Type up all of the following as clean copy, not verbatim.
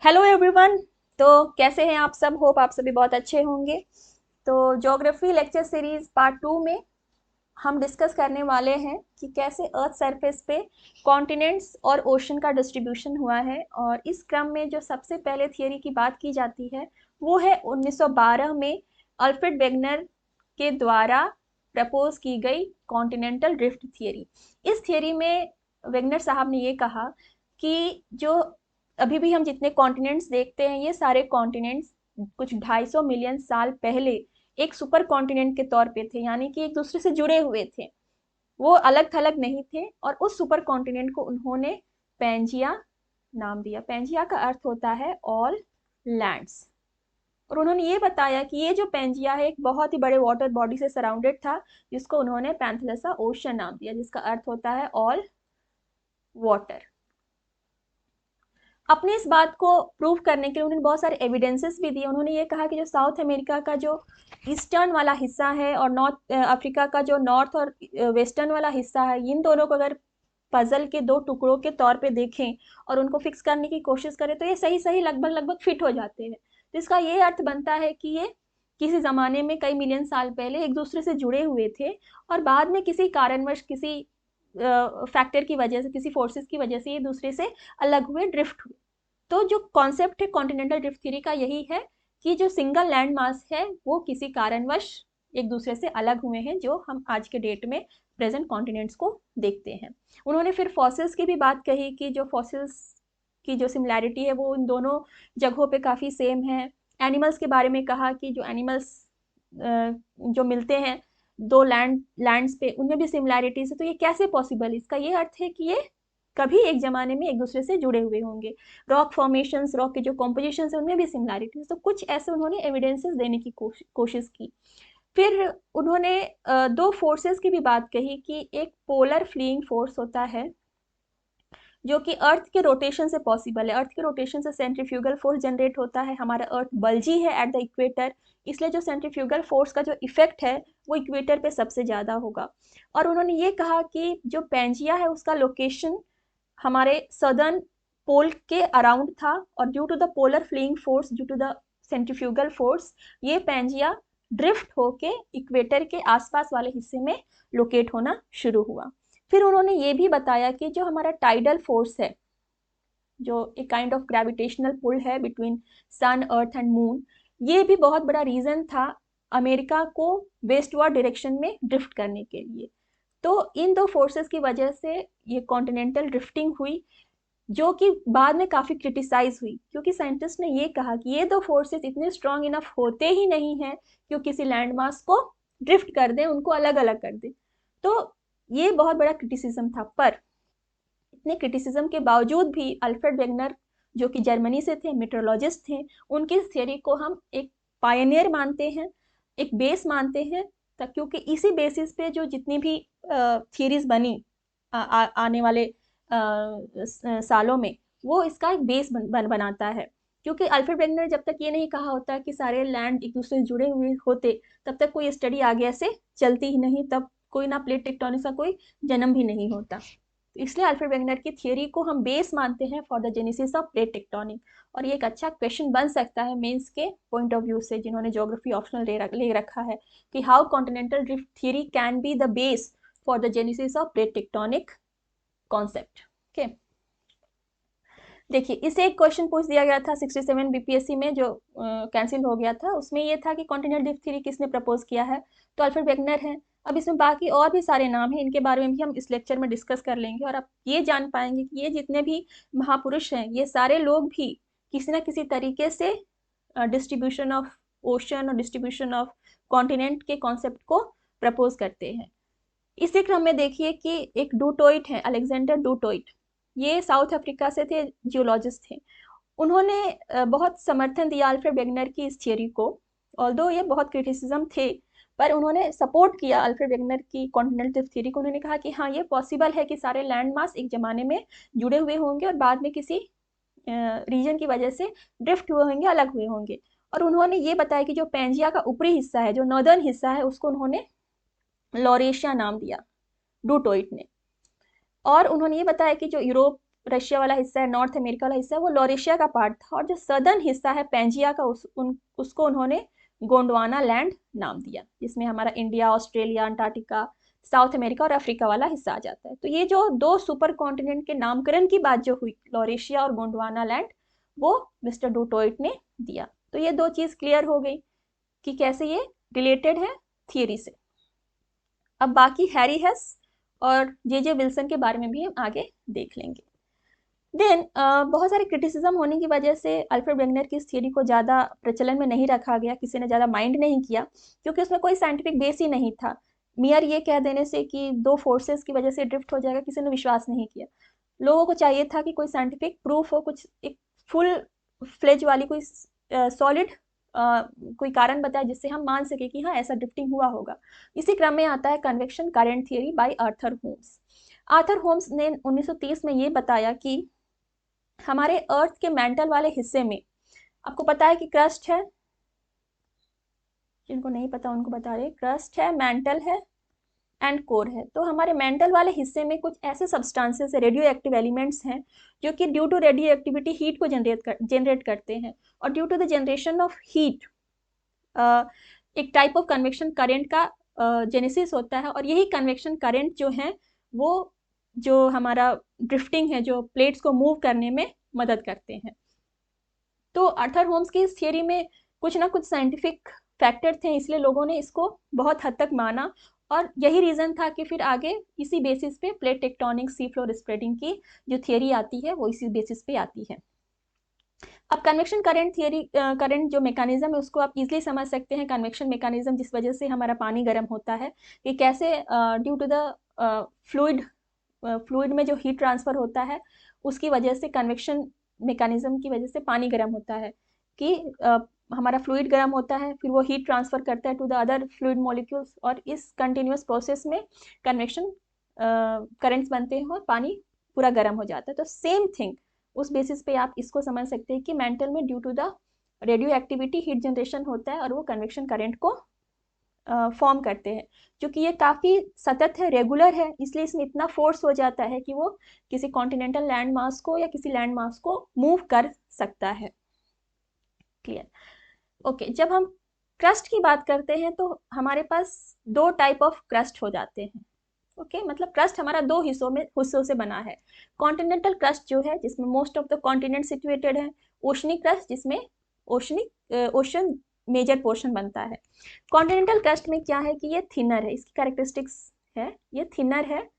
Hello everyone. तो कैसे हैं आप सब? होप आप सभी बहुत अच्छे होंगे। तो ज्योग्राफी लेक्चर सीरीज पार्ट 2 में हम डिस्कस करने वाले हैं कि कैसे अर्थ सरफेस पे कॉन्टिनेंट्स और ओशन का डिस्ट्रीब्यूशन हुआ है। और इस क्रम में जो सबसे पहले थियरी की बात की जाती है वो है 1912 में अल्फ्रेड वेगनर के द्वारा प्रपोज की गई कॉन्टिनेंटल ड्रिफ्ट थियरी। इस थियरी में वेगनर साहब ने ये कहा कि जो अभी भी हम जितने कॉन्टिनेंट्स देखते हैं ये सारे कॉन्टिनेंट्स कुछ 250 मिलियन साल पहले एक सुपर कॉन्टिनेंट के तौर पे थे, यानी कि एक दूसरे से जुड़े हुए थे। वो अलग थलग नहीं थे। और उस सुपर कॉन्टिनेंट को उन्होंने पैंजिया नाम दिया। पैंजिया का अर्थ होता है ऑल लैंड्स। और उन्होंने ये बताया कि ये जो पैंजिया है एक बहुत ही बड़े वाटर बॉडी से सराउंडेड था, जिसको उन्होंने पैंथेलसा ओशन नाम दिया, जिसका अर्थ होता है ऑल वाटर। अपनी इस बात को प्रूव करने के लिए उन्होंने बहुत सारे एविडेंसेस भी दिए। उन्होंने ये कहा कि जो साउथ अमेरिका का जो ईस्टर्न वाला हिस्सा है और नॉर्थ अफ्रीका का जो नॉर्थ और वेस्टर्न वाला हिस्सा है, इन दोनों को अगर पजल के दो टुकड़ों के तौर पे देखें और उनको फिक्स करने की कोशिश करें तो ये सही सही लगभग लगभग फिट हो जाते हैं। तो इसका ये अर्थ बनता है कि ये किसी ज़माने में कई मिलियन साल पहले एक दूसरे से जुड़े हुए थे और बाद में किसी कारणवश किसी फैक्टर की वजह से, किसी फोर्सेस की वजह से ये दूसरे से अलग हुए, ड्रिफ्ट हुए। तो जो कॉन्सेप्ट है कॉन्टिनेंटल ड्रिफ्ट थ्योरी का यही है कि जो सिंगल लैंड मास है वो किसी कारणवश एक दूसरे से अलग हुए हैं, जो हम आज के डेट में प्रेजेंट कॉन्टिनेंट्स को देखते हैं। उन्होंने फिर फॉसिल्स की भी बात कही कि जो फॉसिल्स की जो सिमिलैरिटी है वो इन दोनों जगहों पे काफ़ी सेम है। एनिमल्स के बारे में कहा कि जो एनिमल्स जो मिलते हैं दो लैंड्स पे उनमें भी सिमिलैरिटीज है। तो ये कैसे पॉसिबल है? इसका ये अर्थ है कि ये कभी एक ज़माने में एक दूसरे से जुड़े हुए होंगे। रॉक फॉर्मेशंस, रॉक के जो कॉम्पोजिशन है उनमें भी सिमिलैरिटीज। तो कुछ ऐसे उन्होंने एविडेंसेस देने की कोशिश की। फिर उन्होंने दो फोर्सेस की भी बात कही कि एक पोलर फ्लीइंग फोर्स होता है जो कि अर्थ के रोटेशन से पॉसिबल है। अर्थ के रोटेशन से सेंट्रीफ्यूगल फोर्स जनरेट होता है। हमारा अर्थ बल्जी है एट द इक्वेटर, इसलिए जो सेंट्रीफ्यूगल फोर्स का जो इफेक्ट है वो इक्वेटर पे सबसे ज़्यादा होगा। और उन्होंने ये कहा कि जो पैंजिया है उसका लोकेशन हमारे सदर्न पोल के अराउंड था और due to the polar fleeing force, due to the centrifugal force, ये पैंजिया ड्रिफ्ट होके इक्वेटर के आसपास वाले हिस्से में लोकेट होना शुरू हुआ। फिर उन्होंने ये भी बताया कि जो हमारा टाइडल फोर्स है, जो एक काइंड ऑफ ग्रेविटेशनल पुल है between sun, earth and moon, ये भी बहुत बड़ा रीज़न था अमेरिका को वेस्टवर्ड डायरेक्शन में ड्रिफ्ट करने के लिए। तो इन दो फोर्सेस की वजह से ये कॉन्टिनेंटल ड्रिफ्टिंग हुई, जो कि बाद में काफ़ी क्रिटिसाइज हुई, क्योंकि साइंटिस्ट ने ये कहा कि ये दो फोर्सेस इतने स्ट्रांग इनफ होते ही नहीं हैं कि वो किसी लैंड मास को ड्रिफ्ट कर दें, उनको अलग अलग कर दें। तो ये बहुत बड़ा क्रिटिसिज्म था। पर इतने क्रिटिसिज्म के बावजूद भी अल्फ्रेड वेगनर, जो कि जर्मनी से थे, मेट्रोलॉजिस्ट थे, उनकी इस थियोरी को हम एक पायनियर मानते हैं, एक बेस मानते हैं। तक क्योंकि इसी बेसिस पे जो जितनी भी थियरीज बनी आने वाले सालों में, वो इसका एक बेस बनाता है। क्योंकि अल्फ्रेड वेगनर ने जब तक ये नहीं कहा होता कि सारे लैंड एक दूसरे से जुड़े हुए होते, तब तक कोई स्टडी आगे ऐसे चलती ही नहीं, तब कोई ना प्लेट टेक्टोनिक्स का कोई जन्म भी नहीं होता। इसलिए अल्फ्रेड वेगनर की थियोरी को हम बेस मानते हैं for the genesis of plate tectonic. और ये एक अच्छा क्वेश्चन बन सकता है मेंस के पॉइंट ऑफ व्यू से, जिन्होंने ज्योग्राफी ऑप्शनल ले रखा है, कि how continental drift theory can be the base for the genesis of plate tectonic concept. Okay, देखिए इसे एक क्वेश्चन पूछ दिया गया था 67 बीपीएससी में, जो कैंसिल हो गया था। उसमें ये था कि कॉन्टिनेंटल ड्रिफ्ट थ्योरी किसने प्रपोज किया है? तो अल्फ्रेड वेगनर है। अब इसमें बाकी और भी सारे नाम हैं, इनके बारे में भी हम इस लेक्चर में डिस्कस कर लेंगे और आप ये जान पाएंगे कि ये जितने भी महापुरुष हैं ये सारे लोग भी किसी ना किसी तरीके से डिस्ट्रीब्यूशन ऑफ ओशन और डिस्ट्रीब्यूशन ऑफ कॉन्टिनेंट के कॉन्सेप्ट को प्रपोज करते हैं। इसी क्रम में देखिए कि एक डूटोइट है, अलेक्जेंडर डूटोइट। ये साउथ अफ्रीका से थे, जियोलॉजिस्ट थे। उन्होंने बहुत समर्थन दिया अल्फ्रेड वेगनर की इस थियोरी को। ऑल्दो ये बहुत क्रिटिसिज्म थे, पर उन्होंने सपोर्ट किया अल्फ्रेड वेगनर की कॉन्टिनेंटल थियोरी को। उन्होंने कहा कि हाँ ये पॉसिबल है कि सारे लैंड मास एक ज़माने में जुड़े हुए होंगे और बाद में किसी रीजन की वजह से ड्रिफ्ट हुए होंगे, अलग हुए होंगे। और उन्होंने ये बताया कि जो पैंजिया का ऊपरी हिस्सा है, जो नॉर्दर्न हिस्सा है, उसको उन्होंने लॉरेशिया नाम दिया डूटोइट ने। और उन्होंने ये बताया कि जो यूरोप रशिया वाला हिस्सा है, नॉर्थ अमेरिका वाला हिस्सा है, वो लॉरेशिया का पार्ट था, और जो सदर्न हिस्सा है पैंजिया का उसको उन्होंने गोंडवाना लैंड नाम दिया, जिसमें हमारा India, Australia, Antarctica, south America और अफ्रीका वाला हिस्सा आ जाता है। तो ये जो दो सुपर कॉन्टिनेंट के नामकरण की बात जो हुई, लॉरेशिया और गोंडवाना लैंड, वो मिस्टर डू टोइट ने दिया। तो ये दो चीज़ क्लियर हो गई कि कैसे ये रिलेटेड है थियरी से। अब बाकी हैरी हेस और जे विल्सन के बारे में भी हम आगे देख लेंगे। देन बहुत सारे क्रिटिसिज्म होने की वजह से अल्फ्रेड वेगनर की इस थियरी को ज़्यादा प्रचलन में नहीं रखा गया, किसी ने ज़्यादा माइंड नहीं किया, क्योंकि उसमें कोई साइंटिफिक बेस ही नहीं था। मियर ये कह देने से कि दो फोर्सेस की वजह से ड्रिफ्ट हो जाएगा, किसी ने विश्वास नहीं किया। लोगों को चाहिए था कि कोई साइंटिफिक प्रूफ हो, कुछ एक फुल फ्लेज वाली कोई सॉलिड कोई कारण बताए जिससे हम मान सके कि हाँ ऐसा ड्रिफ्टिंग हुआ होगा। इसी क्रम में आता है convection current theory by Arthur Holmes. Arthur Holmes ने 1930 में ये बताया कि हमारे अर्थ के मेंटल वाले हिस्से में, आपको पता है कि क्रस्ट है, जिनको नहीं पता उनको बता रहे, क्रस्ट है, मेंटल है एंड कोर है। तो हमारे मेंटल वाले हिस्से में कुछ ऐसे सब्सटेंसेस है, रेडियो एक्टिव एलिमेंट्स हैं, जो कि due to radioactivity heat को जनरेट करते हैं, और due to the generation of heat एक टाइप ऑफ कन्वेक्शन करेंट का जेनेसिस होता है, और यही कन्वेक्शन करेंट जो है वो जो हमारा ड्रिफ्टिंग है, जो प्लेट्स को मूव करने में मदद करते हैं। तो आर्थर होम्स की इस थियरी में कुछ ना कुछ साइंटिफिक फैक्टर थे, इसलिए लोगों ने इसको बहुत हद तक माना, और यही रीज़न था कि फिर आगे इसी बेसिस पे plate tectonic, sea floor spreading की जो थियरी आती है वो इसी बेसिस पे आती है। अब कन्वेक्शन करंट थियरी, करंट जो मैकेनिज्म है उसको आप इजीली समझ सकते हैं। कन्वेक्शन मैकेनिज्म जिस वजह से हमारा पानी गर्म होता है, कि कैसे ड्यू टू द फ्लूइड में जो हीट ट्रांसफ़र होता है उसकी वजह से, कन्वेक्शन मैकेनिज्म की वजह से पानी गर्म होता है, कि हमारा फ्लूइड गर्म होता है, फिर वो हीट ट्रांसफ़र करता है to the other fluid molecules, और इस कंटिन्यूस प्रोसेस में कन्वेक्शन करंट्स बनते हैं और पानी पूरा गर्म हो जाता है। तो सेम थिंग उस बेसिस पे आप इसको समझ सकते हैं कि मेंटल में due to the radioactivity heat generation होता है और वो कन्वेक्शन करंट को फॉर्म करते हैं। क्योंकि ये काफ़ी सतत है, रेगुलर है, इसलिए इसमें इतना फोर्स हो जाता है कि वो किसी कॉन्टिनेंटल लैंड मास को या किसी लैंड मास को मूव कर सकता है। क्लियर? ओके, जब हम क्रस्ट की बात करते हैं तो हमारे पास दो टाइप ऑफ क्रस्ट हो जाते हैं। ओके, मतलब क्रस्ट हमारा दो हिस्सों से बना है। कॉन्टिनेंटल क्रस्ट जो है जिसमें most of the continent situated है, ओशनिक क्रस्ट जिसमें ओशन मेजर पोर्शन बनता है। कॉन्टिनेंटल क्रस्ट में क्या है कि ये थिनर है, इसकी कैरेक्टरिस्टिक्स है, ये थिनर है,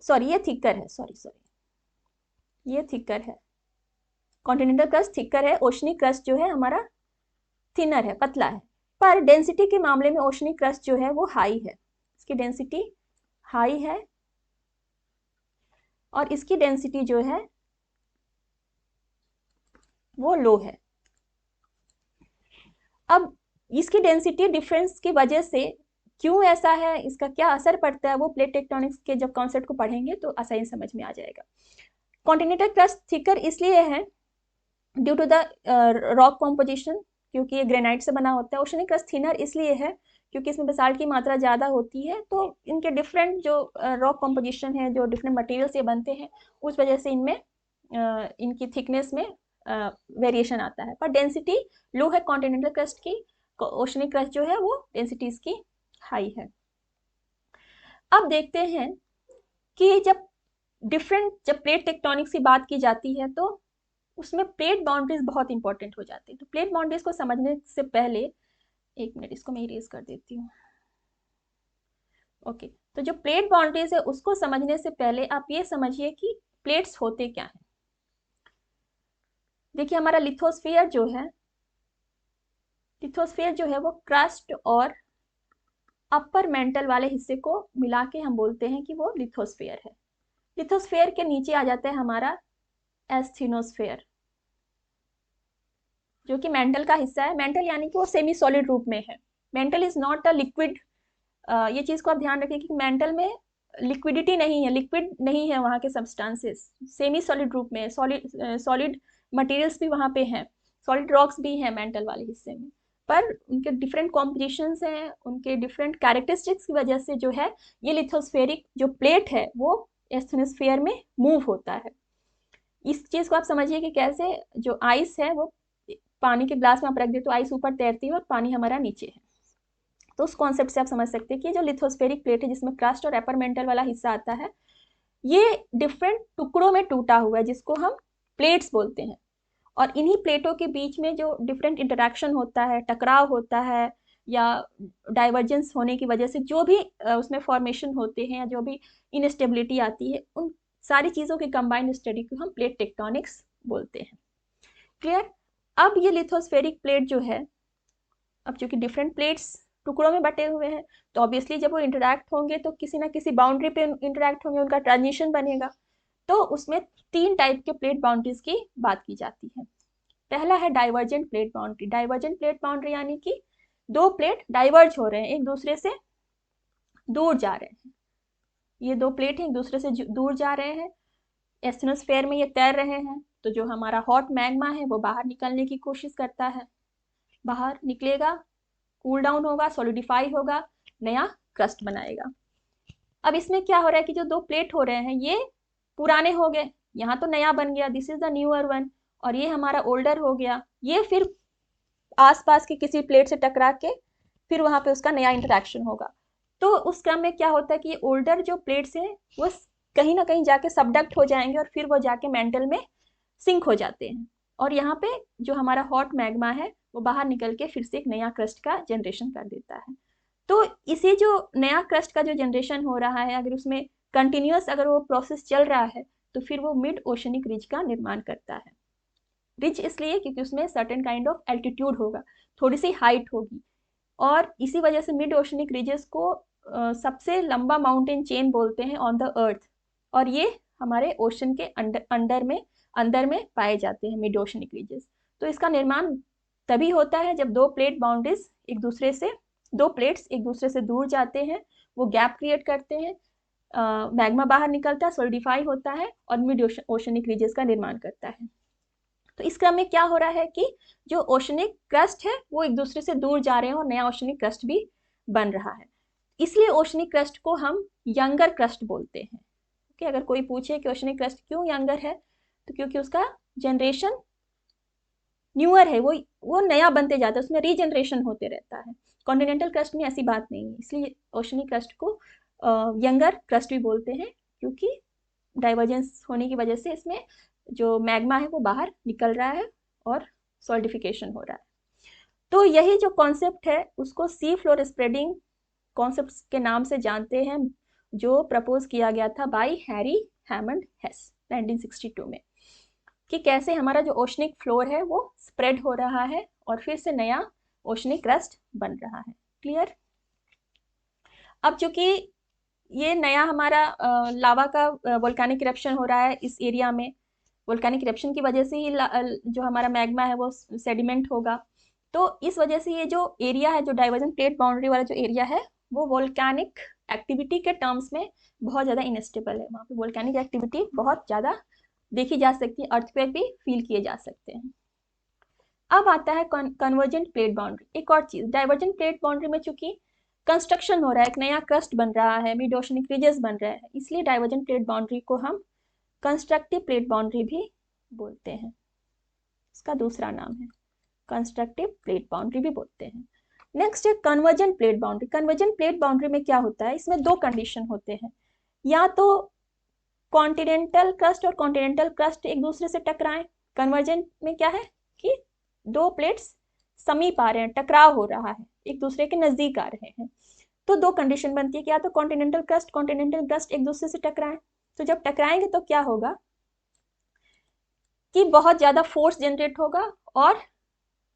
सॉरी ये थिकर है, ये थिकर है। कॉन्टिनेंटल क्रस्ट थिकर है, ओशनिक क्रस्ट जो है हमारा थिनर है, पतला है। पर डेंसिटी के मामले में ओशनिक क्रस्ट जो है वो हाई है, इसकी डेंसिटी हाई है, और इसकी डेंसिटी जो है वो लो है। अब इसकी डेंसिटी डिफरेंस की वजह से क्यों ऐसा है, इसका क्या असर पड़ता है, वो प्लेट टेक्टोनिक्स के जब कॉन्सेप्ट को पढ़ेंगे तो आसानी समझ में आ जाएगा। कॉन्टिनेंटल क्रस्ट थिकर इसलिए है due to the rock composition, क्योंकि ये ग्रेनाइट से बना होता है। ओशनिक क्रस्ट थिनर इसलिए है क्योंकि इसमें बेसाल्ट की मात्रा ज़्यादा होती है, तो इनके डिफरेंट जो रॉक कॉम्पोजिशन है, जो डिफरेंट मटेरियल से बनते हैं, उस वजह से इनमें इनकी थिकनेस में वेरिएशन आता है। पर डेंसिटी लो है कॉन्टिनेंटल क्रस्ट की, ओशनिक क्रस्ट जो है वो डेंसिटी इसकी हाई है। अब देखते हैं कि जब प्लेट टेक्टोनिक्स की बात की जाती है तो उसमें प्लेट बाउंड्रीज बहुत इंपॉर्टेंट हो जाती है। तो प्लेट बाउंड्रीज को समझने से पहले, एक मिनट इसको मैं इरेज कर देती हूँ। ओके, तो जो प्लेट बाउंड्रीज है उसको समझने से पहले आप ये समझिए कि प्लेट्स होते क्या हैं। देखिए हमारा लिथोस्फीयर जो है वो क्रस्ट और अपर मेंटल वाले हिस्से को मिला के हम बोलते हैं कि वो लिथोस्फीयर है। लिथोस्फीयर के नीचे आ जाता है हमारा एस्थीनोस्फीयर, जो कि मेंटल का हिस्सा है। मेंटल यानी कि वो सेमी सॉलिड रूप में है। Mental is not a liquid, ये चीज़ को आप ध्यान रखिए कि मेंटल में लिक्विडिटी नहीं है, लिक्विड नहीं है वहाँ के सब्सटेंसेस, सेमी सॉलिड रूप में है। सॉलिड मटेरियल्स भी वहाँ पे हैं, सॉलिड रॉक्स भी हैं मेंटल वाले हिस्से में, पर उनके डिफरेंट कॉम्पोजिशंस हैं, उनके डिफरेंट कैरेक्टरिस्टिक्स की वजह से जो है ये लिथोस्फेरिक जो प्लेट है वो एस्थनोस्फीयर में मूव होता है। इस चीज़ को आप समझिए कि कैसे जो आइस है वो पानी के ग्लास में आप रख दे तो आइस ऊपर तैरती है और पानी हमारा नीचे है। तो उस कॉन्सेप्ट से आप समझ सकते हैं कि जो लिथोस्फेरिक प्लेट है जिसमें क्रस्ट और अपर मेंटल वाला हिस्सा आता है, ये डिफरेंट टुकड़ों में टूटा हुआ है जिसको हम प्लेट्स बोलते हैं। और इन्हीं प्लेटों के बीच में जो डिफरेंट इंटरेक्शन होता है, टकराव होता है या डाइवर्जेंस होने की वजह से जो भी उसमें फॉर्मेशन होते हैं या जो भी इनस्टेबिलिटी आती है, उन सारी चीज़ों की कंबाइंड स्टडी को हम प्लेट टेक्टोनिक्स बोलते हैं। क्लियर? अब ये लिथोस्फेरिक प्लेट जो है, अब चूंकि डिफरेंट प्लेट्स टुकड़ों में बटे हुए हैं तो ऑब्वियसली जब वो इंटरैक्ट होंगे तो किसी ना किसी बाउंड्री पे इंटरैक्ट होंगे, उनका ट्रांजिशन बनेगा। तो उसमें 3 टाइप के प्लेट बाउंड्रीज की बात की जाती है। पहला है divergent plate boundary. Divergent plate boundary यानी कि 2 प्लेट डाइवर्ज हो रहे हैं, एक दूसरे से दूर जा रहे हैं। ये 2 प्लेट हैं, एक दूसरे से दूर जा रहे हैं, एस्थनोस्फेयर में ये तैर रहे हैं। तो जो हमारा हॉट मैग्मा है वो बाहर निकलने की कोशिश करता है, बाहर निकलेगा, कूल डाउन होगा, सॉलिडिफाई होगा, नया क्रस्ट बनाएगा। अब इसमें क्या हो रहा है कि जो 2 प्लेट हो रहे हैं ये पुराने हो गए, यहाँ तो नया बन गया, this is the newer one, और ये हमारा ओल्डर हो गया। ये फिर आसपास की किसी प्लेट से टकरा के फिर वहां पे उसका नया इंटरेक्शन होगा। तो उस क्रम में क्या होता है कि ओल्डर जो प्लेट्स हैं वो कहीं ना कहीं जाके सबडक्ट हो जाएंगे और फिर वो जाके मेंटल में सिंक हो जाते हैं, और यहाँ पे जो हमारा हॉट मैग्मा है वो बाहर निकल के फिर से एक नया क्रस्ट का जनरेशन कर देता है। तो इसी जो नया क्रस्ट का जो जनरेशन हो रहा है, अगर उसमें कंटिन्यूस अगर वो प्रोसेस चल रहा है तो फिर वो मिड ओशनिक रिज का निर्माण करता है। रिज इसलिए क्योंकि उसमें सर्टेन काइंड ऑफ एल्टीट्यूड होगा, थोड़ी सी हाइट होगी, और इसी वजह से मिड ओशनिक रिजेस को सबसे लंबा माउंटेन चेन बोलते हैं ऑन द अर्थ, और ये हमारे ओशन के अंदर में पाए जाते हैं मिड ओशनिक रिजेस। तो इसका निर्माण तभी होता है जब 2 प्लेट्स एक दूसरे से दूर जाते हैं, वो गैप क्रिएट करते हैं, मैग्मा बाहर निकलता है, सॉलिडिफाई होता है और मिड ओशनिक रिजेस का निर्माण करता है। तो इस क्रम में क्या हो रहा है कि जो ओशनिक क्रस्ट है वो एक दूसरे से दूर जा रहे हैं और नया ओशनिक क्रस्ट भी बन रहा है। इसलिए ओशनिक क्रस्ट को हम यंगर क्रस्ट बोलते हैं। ओके, अगर कोई पूछे कि ओशनिक क्रस्ट क्यों यंगर है, तो क्योंकि उसका जनरेशन न्यूअर है, वो नया बनते जाता है, उसमें रीजनरेशन होते रहता है। कॉन्टिनेंटल क्रस्ट में ऐसी बात नहीं है, इसलिए ओशनिक क्रस्ट को यंगर क्रस्ट भी बोलते हैं, क्योंकि डाइवर्जेंस होने की वजह से इसमें जो मैग्मा है वो बाहर निकल रहा है और सॉलिडिफिकेशन हो रहा है। तो यही जो कॉन्सेप्ट है उसको सी फ्लोर स्प्रेडिंग कॉन्सेप्ट के नाम से जानते हैं, जो प्रपोज किया गया था बाय हैरी हैमंड हेस 1962 में, कि कैसे हमारा जो ओशनिक फ्लोर है वो स्प्रेड हो रहा है और फिर से नया ओशनिक क्रस्ट बन रहा है। क्लियर? अब चूंकि ये नया हमारा लावा का वोल्केनिक इरप्शन हो रहा है इस एरिया में, वोल्केनिक इरप्शन की वजह से ही जो हमारा मैग्मा है वो सेडिमेंट होगा। तो इस वजह से ये जो एरिया है, जो डाइवर्जेंट प्लेट बाउंड्री वाला जो एरिया है, वो वोल्केनिक एक्टिविटी के टर्म्स में बहुत ज़्यादा इनस्टेबल है। वहाँ पे वोल्केनिक एक्टिविटी बहुत ज़्यादा देखी जा सकती है, अर्थक्वेक भी फील किए जा सकते हैं। अब आता है कन्वर्जेंट प्लेट बाउंड्री। एक और चीज़, डाइवर्जेंट प्लेट बाउंड्री में चूंकि कंस्ट्रक्शन हो रहा है, एक नया क्रस्ट बन रहा है, मिड ओशनिक रिजेस बन रहे हैं, इसलिए डाइवर्जेंट प्लेट बाउंड्री को हम कंस्ट्रक्टिव प्लेट बाउंड्री भी बोलते हैं। इसका दूसरा नाम है कंस्ट्रक्टिव प्लेट बाउंड्री भी बोलते हैं। नेक्स्ट है convergent plate boundary. Convergent plate boundary में क्या होता है, इसमें 2 कंडीशन होते हैं, या तो कॉन्टिनेंटल क्रस्ट और कॉन्टिनेंटल क्रस्ट एक दूसरे से टकराएं। कन्वर्जेंट में क्या है कि 2 प्लेट्स समीप आ रहे हैं, टकराव हो रहा है, एक दूसरे के नजदीक आ रहे हैं। तो 2 कंडीशन बनती है कि या तो कॉन्टिनेंटल क्रस्ट एक दूसरे से टकराएं। तो जब टकराएंगे तो क्या होगा कि बहुत ज़्यादा फोर्स जनरेट होगा और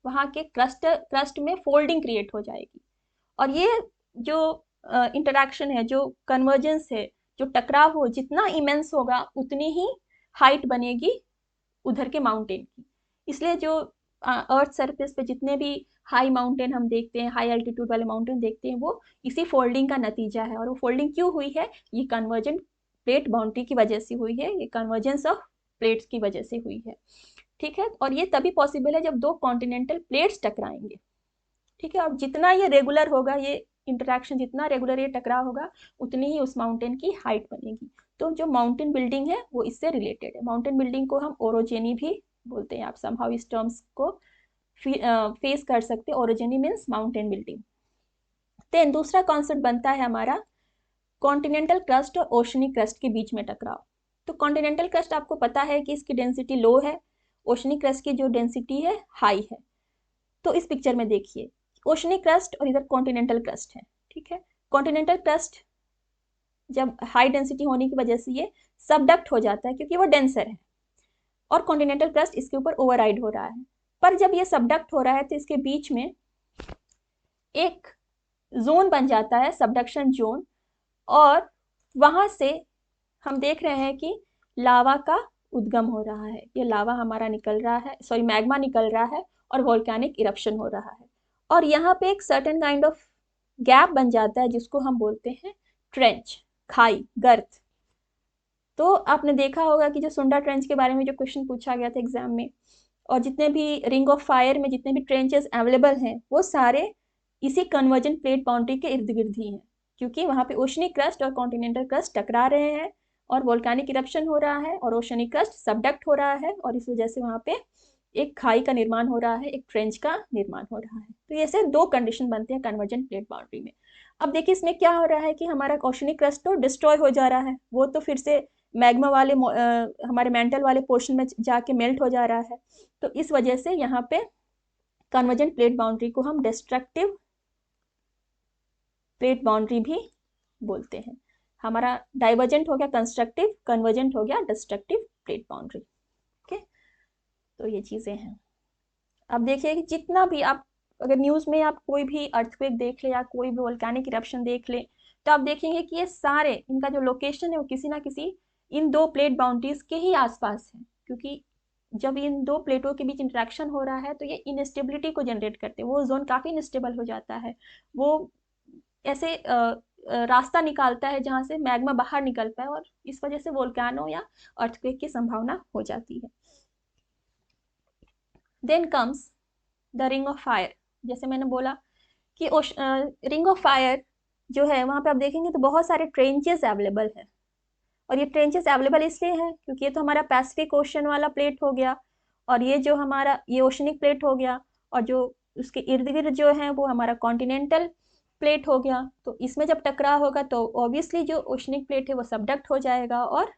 वहाँ के क्रस्ट में फोल्डिंग क्रिएट हो जाएगी, और ये जो इंटरैक्शन है, जो कन्वर्जेंस है, जो टकराव हो, जितना इमेंस होगा उतनी ही हाइट बनेगी उधर के माउंटेन की। इसलिए जो अर्थ सरफेस पे जितने भी हाई माउंटेन हम देखते हैं, हाई एल्टीट्यूड वाले माउंटेन देखते हैं, वो इसी फोल्डिंग का नतीजा है। और वो फोल्डिंग क्यों हुई है, ये कन्वर्जेंट प्लेट बाउंड्री की वजह से हुई है, ये कन्वर्जेंस ऑफ प्लेट्स की वजह से हुई है। ठीक है, और ये तभी पॉसिबल है जब 2 कॉन्टिनेंटल प्लेट्स टकराएंगे। ठीक है, और जितना ये रेगुलर होगा, ये इंटरेक्शन, जितना रेगुलर ये टकराव होगा उतनी ही उस माउंटेन की हाइट बनेगी। तो जो माउंटेन बिल्डिंग है वो इससे रिलेटेड है। माउंटेन बिल्डिंग को हम ओरोजेनी भी बोलते हैं। आप समहाउ इस टर्म्स को फेस कर सकते हैं। Orogeny means mountain building. Then दूसरा कॉन्सेप्ट बनता है हमारा कॉन्टिनेंटल क्रस्ट और ओशनिक क्रस्ट के बीच में टकराव। तो कॉन्टिनेंटल क्रस्ट आपको पता है कि इसकी डेंसिटी लो है, ओशनिक क्रस्ट की जो डेंसिटी है हाई है। तो इस पिक्चर में देखिए ओशनिक क्रस्ट और इधर कॉन्टिनेंटल क्रस्ट है, ठीक है। कॉन्टिनेंटल क्रस्ट जब हाई डेंसिटी होने की वजह से ये सबडक्ट हो जाता है क्योंकि वो डेंसर है, और कॉन्टिनेंटल क्रस्ट इसके ऊपर ओवरराइड हो रहा है। पर जब ये सबडक्ट हो रहा है तो इसके बीच में एक जोन बन जाता है, सबडक्शन जोन, और वहां से हम देख रहे हैं कि लावा का उद्गम हो रहा है। ये लावा हमारा निकल रहा है, सॉरी मैग्मा निकल रहा है और वोल्केनिक इरप्शन हो रहा है। और यहाँ पे एक सर्टेन काइंड ऑफ गैप बन जाता है जिसको हम बोलते हैं ट्रेंच, खाई, गर्त। तो आपने देखा होगा कि जो सुंडा ट्रेंच के बारे में जो क्वेश्चन पूछा गया था एग्जाम में, और जितने भी रिंग ऑफ फायर में जितने भी ट्रेंचेस अवेलेबल हैं वो सारे इसी कन्वर्जेंट प्लेट बाउंड्री के इर्द गिर्द ही हैं, क्योंकि वहाँ पे ओशनिक क्रस्ट और कॉन्टिनेंटल क्रस्ट टकरा रहे हैं और वोल्केनिक इरप्शन हो रहा है और ओशनिक क्रस्ट सबडक्ट हो रहा है, और इस वजह से वहाँ पे एक खाई का निर्माण हो रहा है, एक ट्रेंच का निर्माण हो रहा है। तो ऐसे दो कंडीशन बनते हैं कन्वर्जेंट प्लेट बाउंड्री में। अब देखिए इसमें क्या हो रहा है कि हमारा ओशनिक क्रस्ट तो डिस्ट्रॉय हो जा रहा है, वो तो फिर से मैग्मा वाले हमारे मेंटल वाले पोर्शन में जाके मेल्ट हो जा रहा है। तो इस वजह से यहाँ पे कन्वर्जेंट प्लेट बाउंड्री को हम डिस्ट्रक्टिव प्लेट बाउंड्री भी बोलते हैं। हमारा डाइवर्जेंट हो गया कंस्ट्रक्टिव, कन्वर्जेंट हो गया डिस्ट्रक्टिव प्लेट बाउंड्री। ओके, तो ये चीजें हैं। अब देखिए कि जितना भी आप अगर न्यूज में आप कोई भी अर्थक्वेक देख ले या कोई भी वोल्केनिक इरप्शन देख ले, तो आप देखेंगे कि ये सारे इनका जो लोकेशन है वो किसी ना किसी इन दो प्लेट बाउंड्रीज के ही आसपास है, क्योंकि जब इन दो प्लेटों के बीच इंटरेक्शन हो रहा है तो ये इनस्टेबिलिटी को जनरेट करते हैं। वो जोन काफी इनस्टेबल हो जाता है, वो ऐसे रास्ता निकालता है जहां से मैग्मा बाहर निकल पाए, और इस वजह से वोल्केनो या अर्थक्वेक की संभावना हो जाती है। Then comes the ring of fire. जैसे मैंने बोला कि रिंग ऑफ फायर जो है वहां पे आप देखेंगे तो बहुत सारे ट्रेंचेस अवेलेबल है, और ये ट्रेंचेस अवेलेबल इसलिए हैं क्योंकि ये तो हमारा पैसिफिक ओशन वाला प्लेट हो गया, और ये जो हमारा ये ओशनिक प्लेट हो गया, और जो उसके इर्द गिर्द जो है वो हमारा कॉन्टिनेंटल प्लेट हो गया। तो इसमें जब टकराव होगा तो ऑब्वियसली जो ओशनिक प्लेट है वो सबडक्ट हो जाएगा और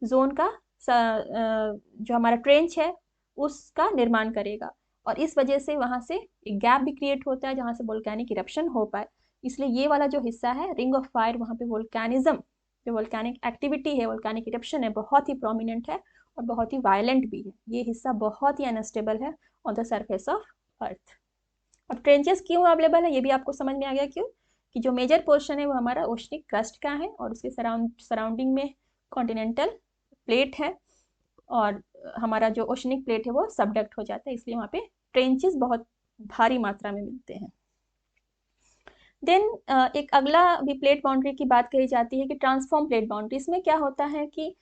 जोन का जो हमारा ट्रेंच है उसका निर्माण करेगा, और इस वजह से वहां से एक गैप भी क्रिएट होता है जहां से वोल्केनिक इरप्शन हो पाए। इसलिए ये वाला जो हिस्सा है रिंग ऑफ फायर, वहां पे वोल्केनिज्म, जो वोल्केनिक एक्टिविटी है, वोल्केनिक इरप्शन है, बहुत ही प्रोमिनेंट है और बहुत ही वायलेंट भी है। ये हिस्सा बहुत ही अनस्टेबल है on the surface of earth. अब ट्रेंचेस क्यों अवेलेबल है ये भी आपको समझ में आ गया, क्यों कि जो मेजर पोर्शन है वो हमारा ओशनिक क्रस्ट का है और उसके सराउंडिंग में कॉन्टिनेंटल प्लेट है, और हमारा जो ओशनिक प्लेट है वो सबडक्ट हो जाता है, इसलिए वहाँ पे ट्रेंचेस बहुत भारी मात्रा में मिलते हैं। देन एक अगला भी प्लेट बाउंड्री की बात कही जाती है कि ट्रांसफॉर्म प्लेट बाउंड्री। इसमें क्या होता है कि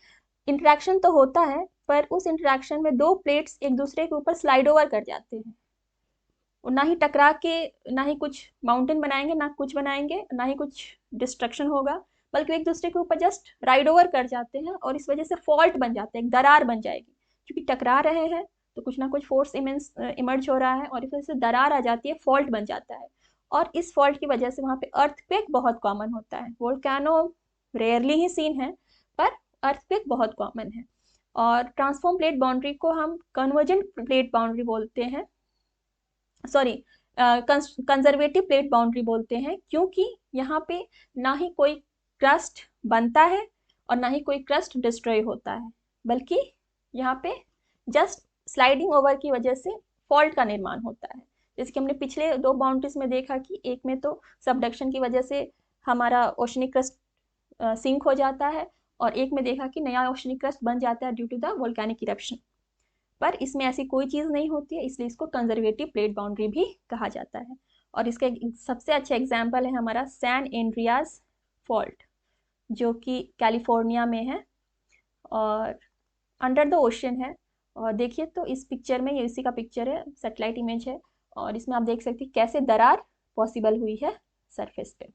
इंटरेक्शन तो होता है, पर उस इंटरेक्शन में दो प्लेट्स एक दूसरे के ऊपर स्लाइड ओवर कर जाते हैं, और ना ही टकरा के ना ही कुछ माउंटेन बनाएंगे, ना कुछ बनाएंगे, ना ही कुछ डिस्ट्रक्शन होगा, बल्कि एक दूसरे के ऊपर जस्ट राइड ओवर कर जाते हैं, और इस वजह से फॉल्ट बन जाते हैं, एक दरार बन जाएगी। क्योंकि टकरा रहे हैं तो कुछ ना कुछ फोर्स इमर्ज हो रहा है, और इस वजह से दरार आ जाती है, फॉल्ट बन जाता है, और इस फॉल्ट की वजह से वहाँ पे अर्थक्वेक बहुत कॉमन होता है। वोल्केनो रेयरली ही सीन है, पर अर्थक्वेक बहुत कॉमन है। और ट्रांसफॉर्म प्लेट बाउंड्री को हम कन्वर्जेंट प्लेट बाउंड्री बोलते हैं, सॉरी कंजर्वेटिव प्लेट बाउंड्री बोलते हैं, क्योंकि यहाँ पे ना ही कोई क्रस्ट बनता है और ना ही कोई क्रस्ट डिस्ट्रॉय होता है, बल्कि यहाँ पे जस्ट स्लाइडिंग ओवर की वजह से फॉल्ट का निर्माण होता है। जैसे कि हमने पिछले दो बाउंड्रीज में देखा कि एक में तो सबडक्शन की वजह से हमारा ओशनिक क्रस्ट सिंक हो जाता है, और एक में देखा कि नया ओशनिक क्रस्ट बन जाता है due to the volcanic eruption. पर इसमें ऐसी कोई चीज़ नहीं होती है, इसलिए इसको कंजर्वेटिव प्लेट बाउंड्री भी कहा जाता है। और इसका सबसे अच्छा एग्जाम्पल है हमारा सैन एंड्रियास फॉल्ट, जो कि कैलिफोर्निया में है और अंडर द ओशन है। और देखिए तो इस पिक्चर में, ये इसी का पिक्चर है, सैटेलाइट इमेज है, और इसमें आप देख सकते हैं कैसे दरार पॉसिबल हुई है सरफेस पे।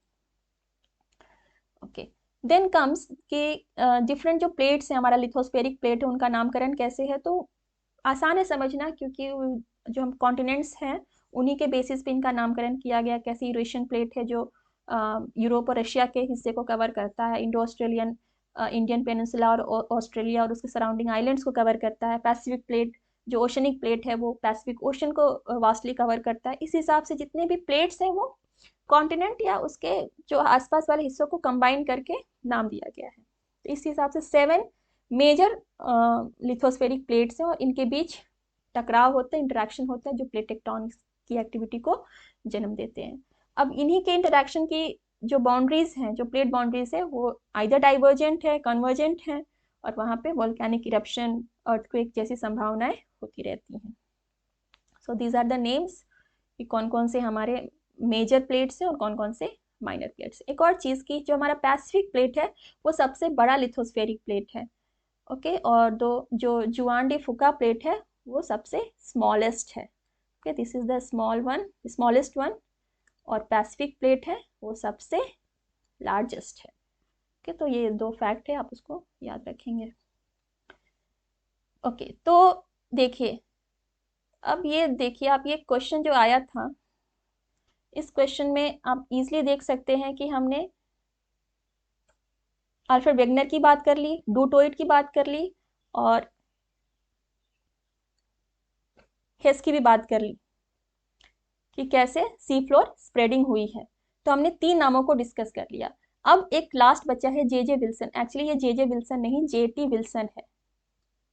ओके, देन कम्स कि डिफरेंट जो प्लेट्स हैं, हमारा लिथोस्फेरिक प्लेट है, उनका नामकरण कैसे है। तो आसान है समझना, क्योंकि जो हम कॉन्टिनेंट्स हैं उन्हीं के बेसिस पे इनका नामकरण किया गया। कैसे यूरेशियन प्लेट है जो यूरोप और रशिया के हिस्से को कवर करता है, इंडो ऑस्ट्रेलियन, इंडियन पेनिनसुला और ऑस्ट्रेलिया और उसके सराउंडिंग आइलैंड्स को कवर करता है। पैसिफिक प्लेट जो ओशनिक प्लेट है वो पैसिफिक ओशन को वास्टली कवर करता है। इस हिसाब से जितने भी प्लेट्स हैं वो कॉन्टिनेंट या उसके जो आसपास वाले हिस्सों को कंबाइन करके नाम दिया गया है। तो इस हिसाब से 7 मेजर लिथोस्फेरिक प्लेट्स हैं और इनके बीच टकराव होता है, इंटरेक्शन होता है, जो प्लेट टेक्टोनिक्स की एक्टिविटी को जन्म देते हैं। अब इन्हीं के इंटरेक्शन की जो बाउंड्रीज हैं, जो प्लेट बाउंड्रीज है, वो आइदर डाइवर्जेंट है, कन्वर्जेंट है, और वहाँ पे वोल्केनिक इरप्शन, अर्थक्वेक जैसी संभावनाएं होती रहती हैं। So these are the names कि कौन कौन से हमारे मेजर प्लेट्स हैं और कौन कौन से माइनर प्लेट्स। एक और चीज़ की, जो हमारा पैसिफिक प्लेट है वो सबसे बड़ा लिथोस्फेरिक प्लेट है। ओके, और जो जुआन डी फुका प्लेट है वो सबसे स्मॉलेस्ट है। Okay, this is the smallest one, और पैसिफिक प्लेट है वो सबसे लार्जेस्ट है। ओके, तो ये 2 फैक्ट है, आप उसको याद रखेंगे। ओके, तो देखिए, अब ये देखिए आप, ये क्वेश्चन जो आया था, इस क्वेश्चन में आप इजीली देख सकते हैं कि हमने अल्फ्रेड वेगनर की बात कर ली, डूटोइट की बात कर ली, और हेस की भी बात कर ली कि कैसे सी फ्लोर स्प्रेडिंग हुई है। तो हमने 3 नामों को डिस्कस कर लिया। अब एक लास्ट बचा है जे विल्सन। एक्चुअली ये जे विल्सन नहीं, जेटी विल्सन है,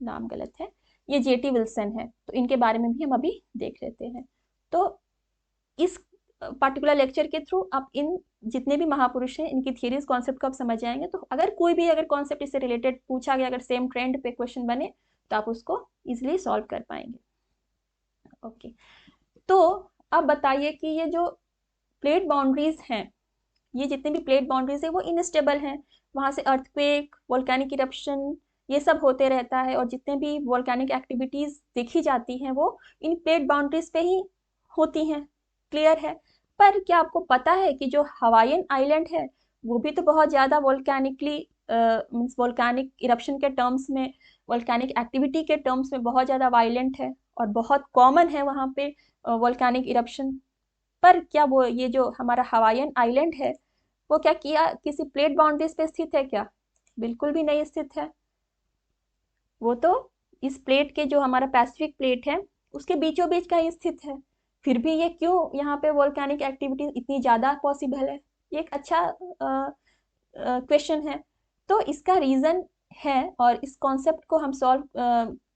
नाम गलत है, ये जेटी विल्सन है। तो इनके बारे में भी हम अभी देख लेते हैं। तो इस पर्टिकुलर लेक्चर के थ्रू आप इन जितने भी महापुरुष हैं इनकी थियरीज, कॉन्सेप्ट को आप समझ जाएंगे। तो अगर कोई भी कॉन्सेप्ट इससे रिलेटेड पूछा गया, अगर सेम ट्रेंड पे क्वेश्चन बने, तो आप उसको इजिली सॉल्व कर पाएंगे। ओके, तो अब बताइए कि ये जो प्लेट बाउंड्रीज हैं, ये जितने भी प्लेट बाउंड्रीज है वो इनस्टेबल हैं। वहाँ से अर्थक्वेक, वोल्केनिक इरप्शन, ये सब होते रहता है, और जितने भी वोल्केनिक एक्टिविटीज देखी जाती हैं वो इन प्लेट बाउंड्रीज पे ही होती हैं। क्लियर है। पर क्या आपको पता है कि जो हवाईयन आइलैंड है वो भी तो बहुत ज़्यादा वोल्केनिकली मीन्स वोल्केनिक इरप्शन के टर्म्स में, वोल्केनिक एक्टिविटी के टर्म्स में बहुत ज़्यादा वायलेंट है, और बहुत कॉमन है वहाँ पे वोल्केनिक इरप्शन। पर क्या वो ये जो हमारा हवाईयन आइलैंड है वो क्या किया किसी प्लेट बाउंड्रीज पे स्थित है क्या? बिल्कुल भी नहीं स्थित है। वो तो इस प्लेट के, जो हमारा पैसिफिक प्लेट है, उसके बीचों बीच कहीं स्थित है। फिर भी ये क्यों यहाँ पे वोल्केनिक एक्टिविटी इतनी ज़्यादा पॉसिबल है? ये एक अच्छा क्वेश्चन है। तो इसका रीज़न है, और इस कॉन्सेप्ट को हम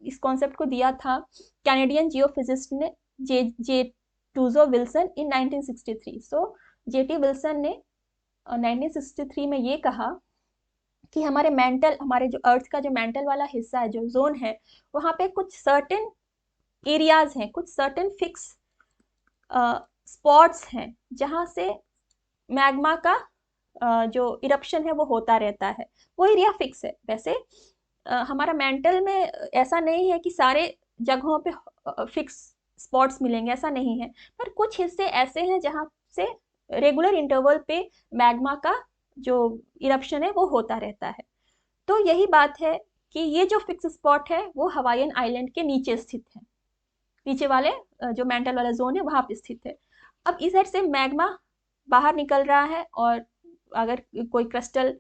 इस कॉन्सेप्ट को दिया था कैनेडियन जियोफिजिस्ट ने, जे टूजो विल्सन इन 1963। सो जेटी विल्सन ने 1963 में ये कहा कि हमारे जो अर्थ का जो मेंटल वाला हिस्सा है, जो जोन है, वहाँ पे कुछ सर्टेन एरियाज हैं, कुछ सर्टेन फिक्स स्पॉट्स हैं जहाँ से मैग्मा का जो इरप्शन है वो होता रहता है। वो एरिया फिक्स है। वैसे हमारा मेंटल में ऐसा नहीं है कि सारे जगहों पे फिक्स स्पॉट्स मिलेंगे, ऐसा नहीं है। पर कुछ हिस्से ऐसे हैं जहाँ से रेगुलर इंटरवल पे मैग्मा का जो इरप्शन है वो होता रहता है। तो यही बात है कि ये जो फिक्स स्पॉट है वो हवाईयन आइलैंड के नीचे स्थित है, नीचे वाले जो मेंटल वाला जोन है वहाँ पे स्थित है। अब इस साइड से मैग्मा बाहर निकल रहा है, और अगर कोई क्रिस्टल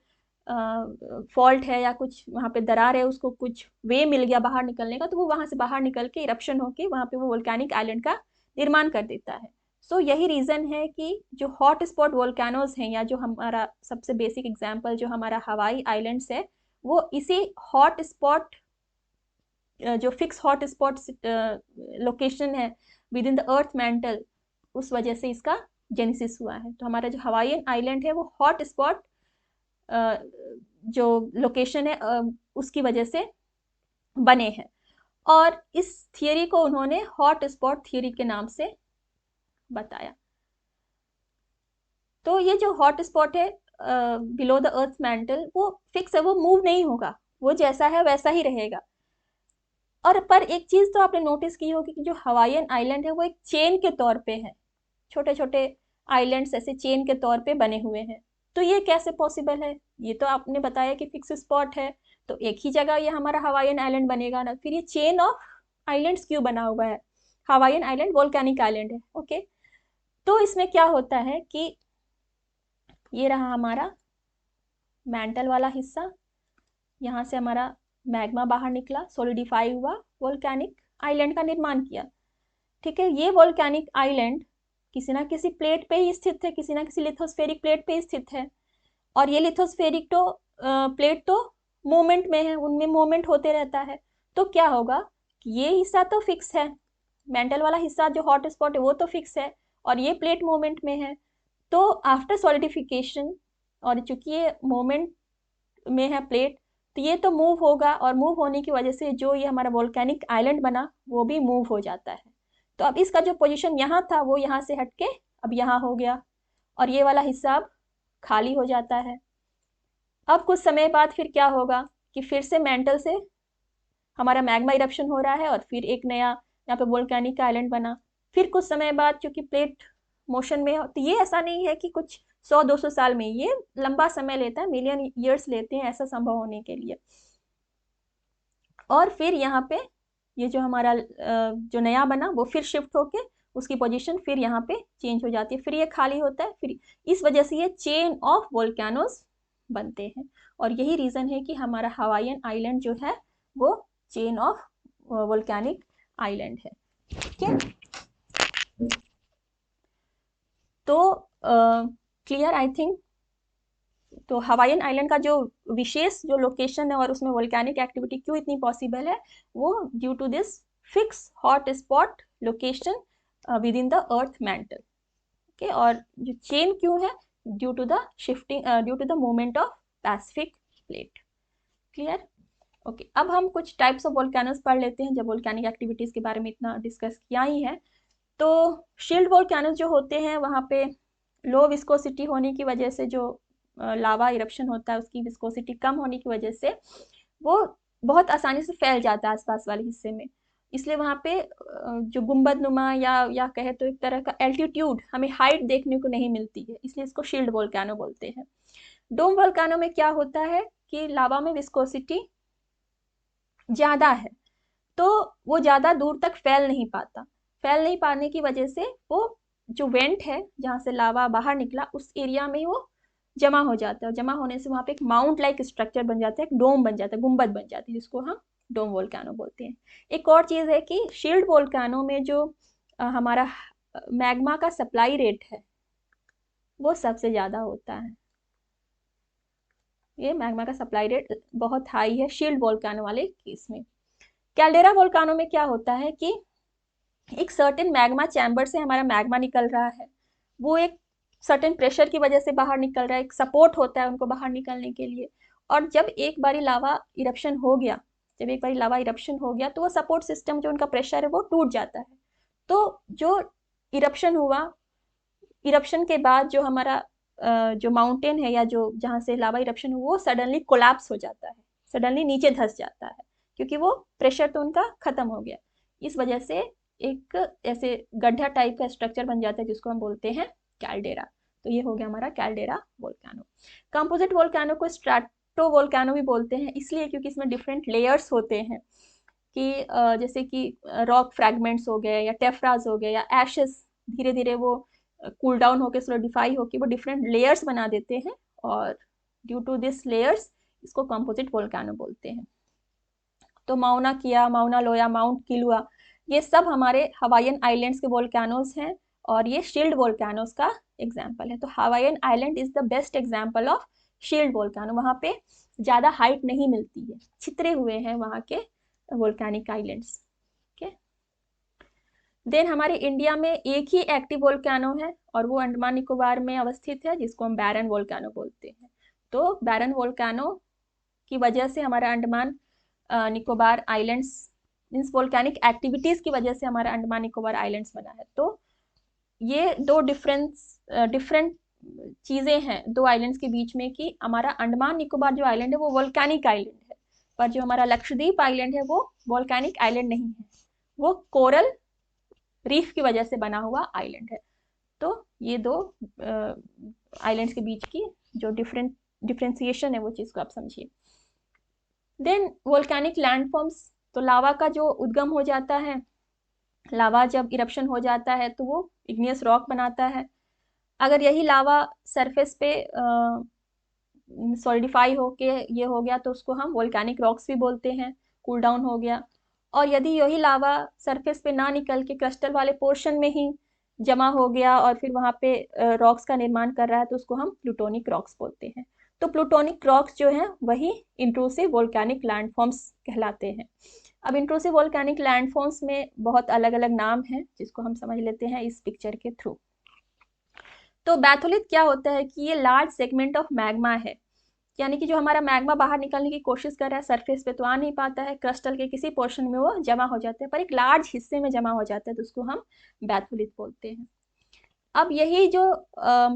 फॉल्ट है या कुछ वहाँ पे दरार है, उसको कुछ वे मिल गया बाहर निकलने का, तो वो वहाँ से बाहर निकल के इरप्शन होके वहाँ पे वो वोल्केनिक आइलैंड का निर्माण कर देता है। सो यही रीज़न है कि जो हॉट स्पॉट वोल्केनोज हैं, या जो हमारा सबसे बेसिक एग्जाम्पल जो हमारा हवाई आइलैंड्स है, वो इसी हॉट स्पॉट, जो फिक्स हॉट स्पॉट लोकेशन है with in the earth mental, उस वजह से इसका जेनेसिस हुआ है। तो हमारा जो हवाईयन आइलैंड है वो हॉट स्पॉट जो लोकेशन है उसकी वजह से बने हैं, और इस थियरी को उन्होंने हॉट स्पॉट थियरी के नाम से बताया। तो ये जो हॉट स्पॉट है बिलो द अर्थ मेंटल, वो फिक्स है, वो मूव नहीं होगा, वो जैसा है वैसा ही रहेगा। और पर एक चीज तो आपने नोटिस की होगी कि जो हवाईयन आइलैंड है वो एक चेन के तौर पे है, छोटे छोटे आइलैंड्स ऐसे चेन के तौर पे बने हुए हैं। तो ये कैसे पॉसिबल है? ये तो आपने बताया कि फिक्स स्पॉट है, तो एक ही जगह ये हमारा हवाईयन आइलैंड बनेगा ना, फिर ये चेन ऑफ आइलैंड्स क्यों बना हुआ है? हवाईयन आइलैंड वोल्केनिक आइलैंड है, ओके। तो इसमें क्या होता है कि ये रहा हमारा मैंटल वाला हिस्सा, यहाँ से हमारा मैग्मा बाहर निकला, सोलिडिफाई हुआ, वोल्केनिक आइलैंड का निर्माण किया। ठीक है, ये वोल्केनिक आइलैंड किसी ना किसी प्लेट पे ही स्थित है, किसी ना किसी लिथोस्फेरिक प्लेट पे स्थित है। और ये लिथोस्फेरिक तो प्लेट तो मूवमेंट में है, उनमें मूवमेंट होते रहता है। तो क्या होगा कि ये हिस्सा तो फिक्स है, मेंटल वाला हिस्सा जो हॉट स्पॉट है वो तो फिक्स है, और ये प्लेट मूवमेंट में है। तो आफ्टर सॉलिडिफिकेशन, और चूंकि ये मूवमेंट में है प्लेट, तो ये तो मूव होगा, और मूव होने की वजह से जो ये हमारा वोल्केनिक आइलैंड बना वो भी मूव हो जाता है। तो अब इसका जो पोजीशन यहाँ था वो यहाँ से हट के अब यहाँ हो गया, और ये वाला हिस्सा अब खाली हो जाता है। अब कुछ समय बाद फिर क्या होगा कि फिर से मेंटल से हमारा मैग्मा इरप्शन हो रहा है, और फिर एक नया यहाँ पे वोल्केनिक आइलैंड बना। फिर कुछ समय बाद चूंकि प्लेट मोशन में हो, तो ये ऐसा नहीं है कि कुछ 100-200 साल में, ये लंबा समय लेता है, मिलियन ईयर्स लेते हैं ऐसा संभव होने के लिए। और फिर यहाँ पे ये जो हमारा जो नया बना वो फिर शिफ्ट होके उसकी पोजीशन फिर यहाँ पे चेंज हो जाती है, फिर ये खाली होता है, फिर इस वजह से ये चेन ऑफ वोल्केनोस बनते हैं। और यही रीज़न है कि हमारा हवाईयन आइलैंड जो है वो चेन ऑफ वोल्केनिक आइलैंड है। ठीक है, तो क्लियर आई थिंक। तो हवाईयन आइलैंड का जो विशेष जो लोकेशन है और उसमें वोल्केनिक एक्टिविटी क्यों इतनी पॉसिबल है, वो due to this fix hot spot location within the earth mantle. Okay, और जो चेन क्यों है, due to the shifting, due to the movement of Pacific plate. Clear? Okay, अब हम कुछ टाइप्स ऑफ वोल्केनोस पढ़ लेते हैं, जब वोल्केनिक एक्टिविटीज के बारे में इतना डिस्कस किया ही है। तो शील्ड वोल्केनोस जो होते हैं वहाँ पे लो विस्कोसिटी होने की वजह से जो लावा इरप्शन होता है उसकी विस्कोसिटी कम होने की वजह से वो बहुत आसानी से फैल जाता है आसपास वाले हिस्से में। इसलिए वहाँ पे जो गुंबद नुमा या कहे तो एक तरह का एल्टीट्यूड, हमें हाइट देखने को नहीं मिलती है, इसलिए इसको शील्ड वोल्केनो बोलते हैं। डोम वोल्केनो में क्या होता है कि लावा में विस्कोसिटी ज़्यादा है, तो वो ज़्यादा दूर तक फैल नहीं पाता। फैल नहीं पाने की वजह से वो जो वेंट है जहाँ से लावा बाहर निकला उस एरिया में वो जमा हो जाता है, और जमा होने से वहाँ पे एक माउंट लाइक स्ट्रक्चर बन जाता है, एक डोम बन जाता है, गुंबद बन जाती है, जिसको हम डोम वोल्केनो बोलते हैं। एक और चीज़ है कि शील्ड वोल्केनो में जो हमारा मैग्मा का सप्लाई रेट है वो सबसे ज़्यादा होता है। ये मैग्मा का सप्लाई रेट बहुत हाई है शील्ड वोल्केनो वाले केस में। कैल्डेरा वोल्केनो में क्या होता है कि एक सर्टेन मैग्मा चैम्बर से हमारा मैग्मा निकल रहा है, वो एक सर्टेन प्रेशर की वजह से बाहर निकल रहा है, एक सपोर्ट होता है उनको बाहर निकलने के लिए। और जब एक बारी लावा इरप्शन हो गया, तो वो सपोर्ट सिस्टम जो उनका प्रेशर है वो टूट जाता है। तो जो इरप्शन हुआ, इरप्शन के बाद जो हमारा जो माउंटेन है या जो जहाँ से लावा इरप्शन हुआ वो सडनली कोलैप्स हो जाता है, सडनली नीचे धंस जाता है, क्योंकि वो प्रेशर तो उनका खत्म हो गया। इस वजह से एक ऐसे गड्ढा टाइप का स्ट्रक्चर बन जाता है जिसको हम बोलते हैं कैल्डेरा। तो ये हो गया हमारा कैल्डेरा वोल्केनो। कंपोजिट वोल्केनो को स्ट्रैटो वोल्केनो भी बोलते हैं, इसलिए क्योंकि इसमें डिफरेंट लेयर्स होते हैं, कि जैसे कि रॉक फ्रैगमेंट्स हो गए या टेफ्राज हो गए या एशेस, धीरे धीरे वो कूल डाउन होकर सोलिडिफाई होकर वो डिफरेंट लेयर्स बना देते हैं, और ड्यू टू दिस लेयर्स इसको कंपोजिट वोल्केनो बोलते हैं। तो माउना किया, माउना लोया, माउंट किलुआ, ये सब हमारे हवाईयन आइलैंड्स के वोल्केनोस हैं, और ये शील्ड वोल्केनोस का एग्जाम्पल है। तो Hawaiian island is the best example of shield volcano. वहाँ पे ज़्यादा हाइट नहीं मिलती है, छितरे हुए हैं वहाँ के वोल्केनिक आइलैंड्स। देन हमारे इंडिया में एक ही एक्टिव वोल्केनो है, और वो अंडमान निकोबार में अवस्थित है, जिसको हम बैरन वोल्केनो बोलते हैं। तो बैरन वोल्केनो की वजह से हमारा Andaman Nicobar islands, means volcanic activities की वजह से हमारा अंडमान निकोबार आइलैंड्स बना है। तो ये दो डिफरेंट चीज़ें हैं दो आइलैंड्स के बीच में, कि हमारा अंडमान निकोबार जो आइलैंड है वो वोल्केनिक आइलैंड है, पर जो हमारा लक्षद्वीप आइलैंड है वो वोल्केनिक आइलैंड नहीं है, वो कोरल रीफ की वजह से बना हुआ आइलैंड है। तो ये दो आइलैंड्स के बीच की जो डिफ्रेंसिएशन है वो चीज़ को आप समझिए। देन वोल्केनिक लैंडफॉर्म्स, तो लावा का जो उद्गम हो जाता है, लावा जब इरप्शन हो जाता है तो वो इग्नियस रॉक बनाता है। अगर यही लावा सरफेस पे सॉलिडिफाई होके ये हो गया तो उसको हम वोल्केनिक रॉक्स भी बोलते हैं, कूल डाउन हो गया। और यदि यही लावा सरफेस पे ना निकल के क्रिस्टल वाले पोर्शन में ही जमा हो गया और फिर वहाँ पे रॉक्स का निर्माण कर रहा है तो उसको हम प्लूटोनिक रॉक्स बोलते हैं। तो प्लूटोनिक रॉक्स जो हैं वही इंट्रूसिव वोल्केनिक लैंडफॉर्म्स कहलाते हैं। अब इंट्रूसिव वोल्केनिक लैंडफॉर्म्स में बहुत अलग अलग नाम हैं जिसको हम समझ लेते हैं इस पिक्चर के थ्रू। तो बैथोलिथ क्या होता है कि ये लार्ज सेगमेंट ऑफ मैग्मा है, यानी कि जो हमारा मैग्मा बाहर निकलने की कोशिश कर रहा है सरफेस पे तो आ नहीं पाता है, क्रिस्टल के किसी पोर्शन में वो जमा हो जाता है, पर एक लार्ज हिस्से में जमा हो जाता है तो उसको हम बैथोलिथ बोलते हैं। अब यही जो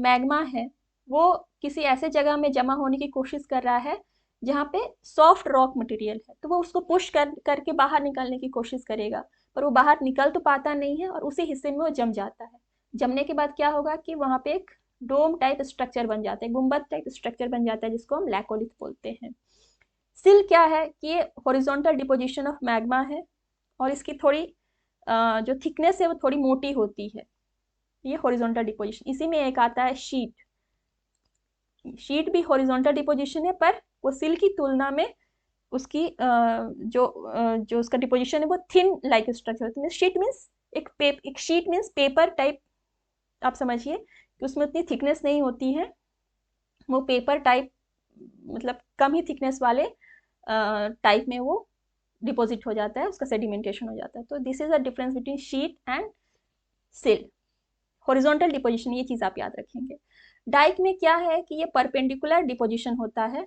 मैग्मा है वो किसी ऐसे जगह में जमा होने की कोशिश कर रहा है जहाँ पे सॉफ्ट रॉक मटेरियल है, तो वो उसको पुश करके बाहर निकलने की कोशिश करेगा, पर वो बाहर निकल तो पाता नहीं है और उसी हिस्से में वो जम जाता है। जमने के बाद क्या होगा कि वहाँ पे एक डोम टाइप स्ट्रक्चर बन जाता है, गुंबद टाइप स्ट्रक्चर बन जाता है जिसको हम लैकोलिथ बोलते हैं। सिल क्या है कि ये हॉरिजॉन्टल डिपोजिशन ऑफ मैग्मा है और इसकी थोड़ी जो थिकनेस है वो थोड़ी मोटी होती है, ये हॉरिजॉन्टल डिपोजिशन। इसी में एक आता है शीट, शीट भी हॉरिजॉन्टल डिपोजिशन है पर वो सिल की तुलना में उसकी जो उसका डिपोजिशन है वो थिन लाइक स्ट्रक्चर होती है। शीट मीन्स एक शीट मीन्स पेपर टाइप, आप समझिए कि उसमें उतनी थिकनेस नहीं होती है, वो पेपर टाइप मतलब कम ही थिकनेस वाले टाइप में वो डिपॉजिट हो जाता है, उसका सेडिमेंटेशन हो जाता है। तो this is a difference between sheet and सिल, हॉरिजॉन्टल डिपोजिशन, ये चीज़ आप याद रखेंगे। डाइक में क्या है कि ये परपेंडिकुलर डिपोजिशन होता है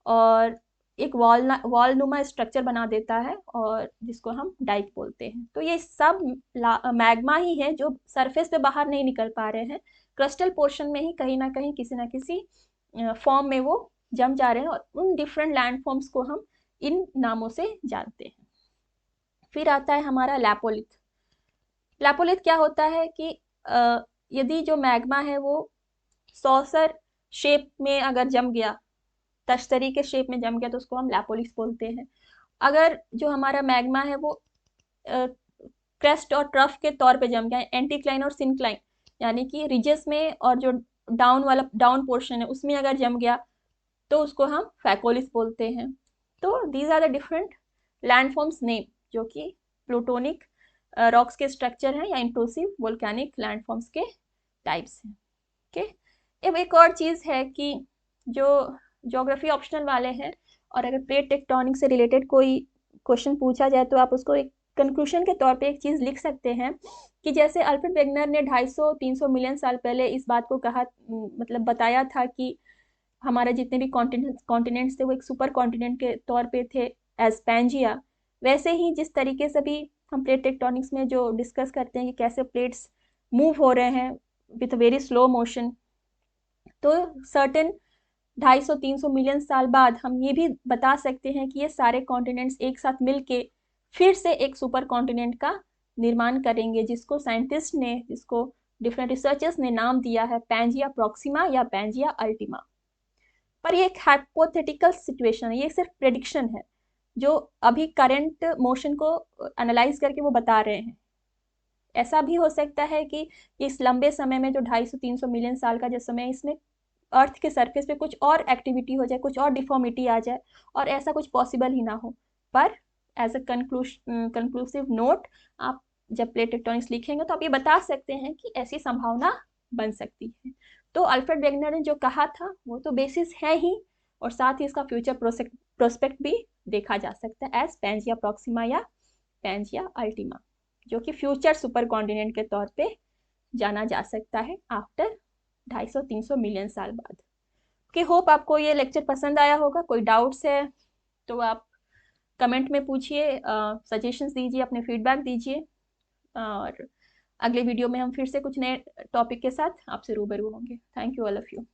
और एक वॉलनुमा स्ट्रक्चर बना देता है और जिसको हम डाइक बोलते हैं। तो ये सब मैग्मा ही है जो सरफेस पे बाहर नहीं निकल पा रहे हैं, क्रिस्टल पोर्शन में ही कहीं ना कहीं किसी ना किसी फॉर्म में वो जम जा रहे हैं और उन डिफरेंट लैंडफॉर्म्स को हम इन नामों से जानते हैं। फिर आता है हमारा लैपोलिथ। लैपोलिथ क्या होता है कि यदि जो मैग्मा है वो सॉसर शेप में अगर जम गया, तश्तरी के शेप में जम गया तो उसको हम लैपोलिथ बोलते हैं। अगर जो हमारा मैग्मा है वो क्रेस्ट और ट्रफ के तौर पे जम गया, एंटीक्लाइन और सिंक्लाइन यानी कि रिजेस में और जो डाउन पोर्शन है उसमें अगर जम गया तो उसको हम फैकोलिथ बोलते हैं। तो these are the different landforms name जो कि प्लूटोनिक रॉक्स के स्ट्रक्चर हैं या इंट्रूसिव वोल्केनिक लैंडफॉर्म्स के टाइप्स हैं। ओके, अब एक और चीज़ है कि जो ज्योग्राफी ऑप्शनल वाले हैं और अगर प्लेट टेक्टोनिक से रिलेटेड कोई क्वेश्चन पूछा जाए तो आप उसको एक कंक्लूजन के तौर पे एक चीज़ लिख सकते हैं कि जैसे अल्फ्रेड वेगनर ने 250-300 मिलियन साल पहले इस बात को कहा, मतलब बताया था कि हमारे जितने भी कॉन्टिनेंट्स थे वो एक सुपर कॉन्टिनेंट के तौर पे थे एज पैंजिया, वैसे ही जिस तरीके से भी हम प्लेट टेक्टोनिक्स में जो डिस्कस करते हैं कि कैसे प्लेट्स मूव हो रहे हैं विथ वेरी स्लो मोशन, तो सर्टेन 250-300 मिलियन साल बाद हम ये भी बता सकते हैं कि ये सारे कॉन्टिनेंट्स एक साथ मिलके फिर से एक सुपर कॉन्टिनेंट का निर्माण करेंगे जिसको साइंटिस्ट ने, जिसको डिफरेंट रिसर्चर्स ने नाम दिया है पैंजिया प्रॉक्सिमा या पैंजिया अल्टीमा। पर ये एक हाइपोथेटिकल सिचुएशन है, ये सिर्फ प्रेडिक्शन है जो अभी करंट मोशन को एनालाइज करके वो बता रहे हैं। ऐसा भी हो सकता है कि इस लंबे समय में जो 250-300 मिलियन साल का जो समय है इसमें अर्थ के सरफेस पे कुछ और एक्टिविटी हो जाए, कुछ और डिफॉर्मिटी आ जाए और ऐसा कुछ पॉसिबल ही ना हो। पर एज अ कंक्लूसिव नोट आप जब प्लेट टेक्टोनिक्स लिखेंगे तो आप ये बता सकते हैं कि ऐसी संभावना बन सकती है। तो अल्फ्रेड वेगनर ने जो कहा था वो तो बेसिस है ही और साथ ही इसका फ्यूचर प्रोस्पेक्ट भी देखा जा सकता है एज पैंजिया प्रॉक्सिमा या पैंजिया अल्टीमा, जो कि फ्यूचर सुपर कॉन्टिनेंट के तौर पे जाना जा सकता है आफ्टर 250-300 मिलियन साल बाद। कि होप आपको ये लेक्चर पसंद आया होगा। कोई डाउट्स है तो आप कमेंट में पूछिए, सजेशंस दीजिए, अपने फीडबैक दीजिए और अगले वीडियो में हम फिर से कुछ नए टॉपिक के साथ आपसे रूबरू होंगे। Thank you all of you.